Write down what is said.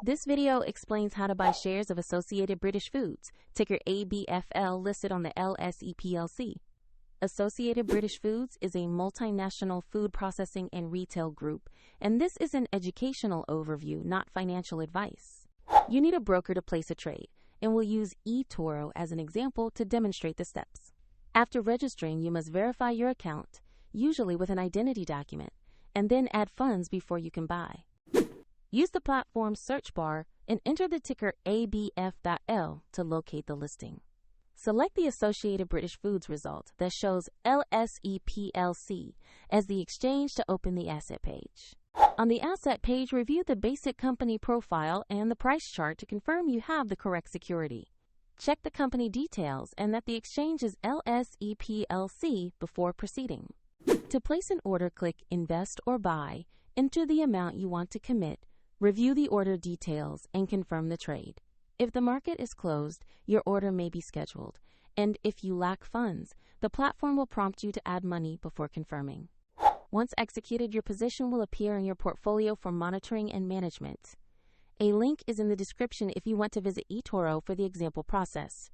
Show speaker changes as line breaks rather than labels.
This video explains how to buy shares of Associated British Foods, ticker ABF.L, listed on the LSE PLC. Associated British Foods is a multinational food processing and retail group, and this is an educational overview, not financial advice. You need a broker to place a trade, and we'll use eToro as an example to demonstrate the steps. After registering, you must verify your account, usually with an identity document, and then add funds before you can buy. Use the platform's search bar and enter the ticker ABF.L to locate the listing. Select the Associated British Foods result that shows LSE PLC as the exchange to open the asset page. On the asset page, review the basic company profile and the price chart to confirm you have the correct security. Check the company details and that the exchange is LSE PLC before proceeding. To place an order, click Invest or Buy, enter the amount you want to commit, review the order details, and confirm the trade. If the market is closed, your order may be scheduled, and if you lack funds, the platform will prompt you to add money before confirming. Once executed, your position will appear in your portfolio for monitoring and management. A link is in the description if you want to visit eToro for the example process.